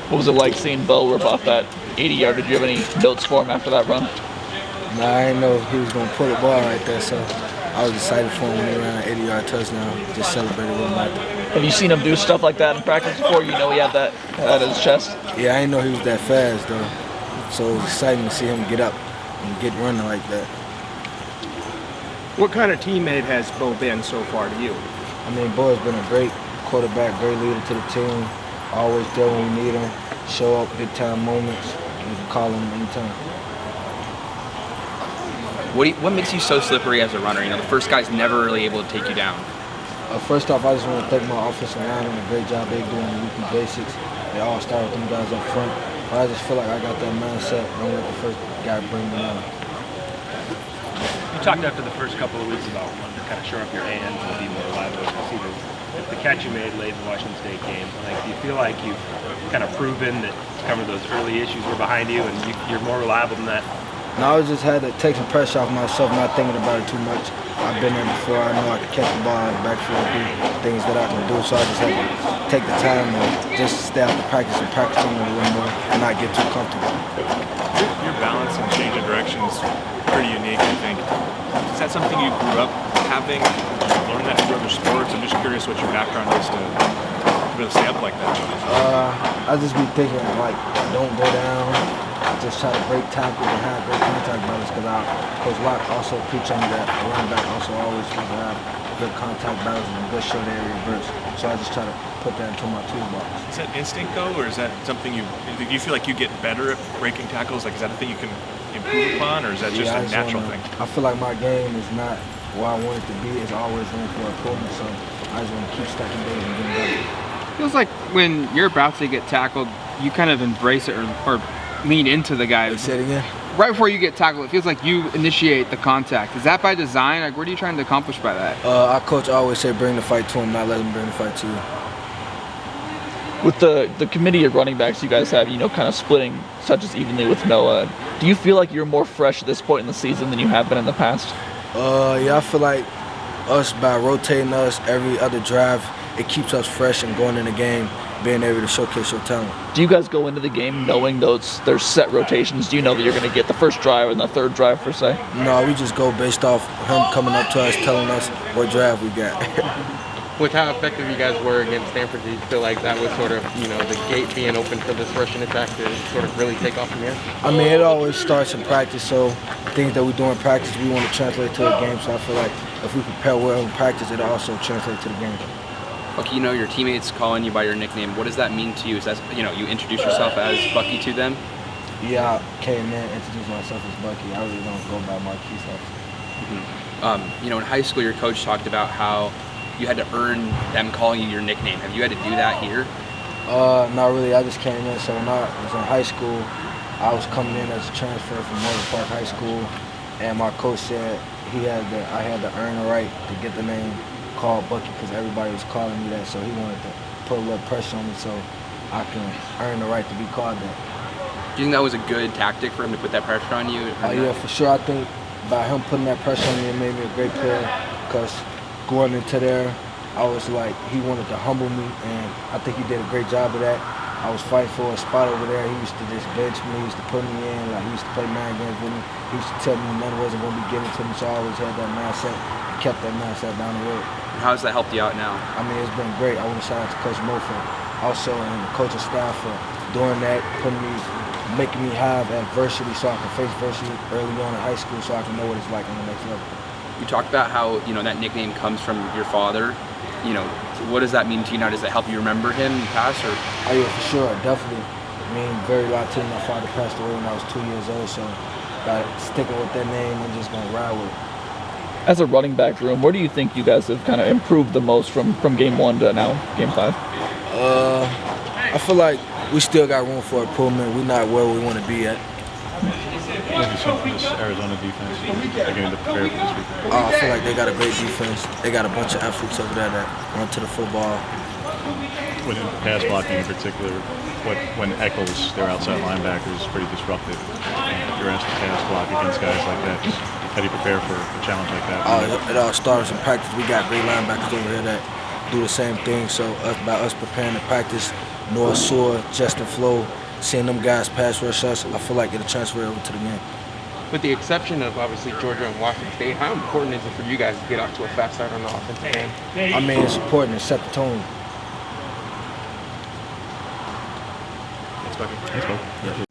What was it like seeing Bo rip off that 80-yard? Did you have any notes for him after that run? Nah, I didn't know he was going to pull the ball right there, so I was excited for him when he ran an 80-yard touchdown. Just celebrated with him after. Have you seen him do stuff like that in practice before? You know he had that at his chest? Yeah, I didn't know he was that fast, though. So it was exciting to see him get up and get running like that. What kind of teammate has Bo been so far to you? I mean, Bo has been a great quarterback, great leader to the team. Always there when we need him. Show up big time moments. You can call him anytime. What makes you so slippery as a runner? You know, the first guy's never really able to take you down. First off, I just want to thank my offensive line on a great job they do on the weekly basics. They all start with them guys up front. But I just feel like I got that mindset. Don't let the first guy bring me down. You talked after the first couple of weeks about wanting to kind of shore up your hands and be more reliable as a receiver. The catch you made late in the Washington State game, like, do you feel like you've kind of proven that some of those early issues were behind you and you're more reliable than that? No, I just had to take some pressure off myself, not thinking about it too much. I've been there before. I know I can catch the ball out of the backfield, do things that I can do. So I just had to take the time and just stay out the practice and practice on it a little more and not get too comfortable. Your balance and change of direction is pretty unique, I think. Is that something you grew up having? You learned that through other sports? I'm just curious what your background is to really stay up like that. I just be thinking, like, don't go down. I just try to break tackles and have great contact balance because Coach Locke also preach on me that a running back also always supposed to have good contact balance and a good short area burst. So I just try to put that into my toolbox. Is that instinct though, or is that something do you feel like you get better at breaking tackles? Like, is that a thing you can improve upon, or is that just a natural thing? I feel like my game is not where I want it to be. It's always room for improvement, so I just want to keep stacking days and getting better. Feels like when you're about to get tackled, you kind of embrace it or lean into the guy. Say it again. Right before you get tackled, it feels like you initiate the contact. Is that by design? Like, what are you trying to accomplish by that? Our coach always say bring the fight to him, not let him bring the fight to you. With the committee of running backs you guys have, you know, kind of splitting such as evenly with Noah, do you feel like you're more fresh at this point in the season than you have been in the past? Yeah, I feel like us, by rotating us every other drive, it keeps us fresh and going in the game, being able to showcase your talent. Do you guys go into the game knowing there's set rotations? Do you know that you're going to get the first drive and the third drive, per se? No, we just go based off him coming up to us, telling us what drive we got. With how effective you guys were against Stanford, do you feel like that was sort of, you know, the gate being open for this rushing attack to sort of really take off from here? I mean, it always starts in practice, so things that we do in practice, we want to translate to a game. So I feel like if we prepare well in practice, it'll also translate to the game. Bucky, you know, your teammates calling you by your nickname. What does that mean to you? Is that, you know, you introduce yourself as Bucky to them? Yeah, I came in, introduced myself as Bucky. I really don't go by marquee stuff. Mm-hmm. You know, in high school, your coach talked about how you had to earn them calling you your nickname. Have you had to do that here? Not really. I just came in. So when I was in high school, I was coming in as a transfer from Morgan Park High School, and my coach said I had to earn the right to get the name called Bucky because everybody was calling me that. So he wanted to put a little pressure on me so I can earn the right to be called that. Do you think that was a good tactic for him to put that pressure on you? Yeah, for sure. I think by him putting that pressure on me, it made me a great player because going into there, I was like, he wanted to humble me, and I think he did a great job of that. I was fighting for a spot over there. He used to just bench me, he used to put me in, like he used to play mind games with me. He used to tell me none wasn't going to be given to me, so I always had that mindset, kept that mindset down the road. How has that helped you out now? I mean, it's been great. I want to shout out to Coach Mo for also and the coaching staff for doing that, making me have adversity so I can face adversity early on in high school so I can know what it's like on the next level. You talked about how, you know, that nickname comes from your father. You know, what does that mean to you now? Does it help you remember him in the past? Or? Oh yeah, for sure, definitely. I mean, very lot to me. My father passed away when I was 2 years old, so by sticking with that name, I'm just gonna ride with it. As a running back room, where do you think you guys have kind of improved the most from game 1 to now, game 5? I feel like we still got room for improvement. We're not where we want to be at. What have you seen from this Arizona defense beginning to prepare for this week? I feel like they got a great defense. They got a bunch of athletes over there that run to the football. When in pass blocking in particular, when Eccles, their outside linebacker, is pretty disruptive. If you're asked to pass block against guys like that, how do you prepare for a challenge like that? It all starts in practice. We got great linebackers over here that do the same thing. So by us preparing to practice, Noah Sewell, Justin Flo, seeing them guys pass rush us, I feel like it'll transfer over to the game. With the exception of obviously Georgia and Washington State, how important is it for you guys to get off to a fast start on the offensive end? I mean, it's important to set the tone. Thanks, Bucky.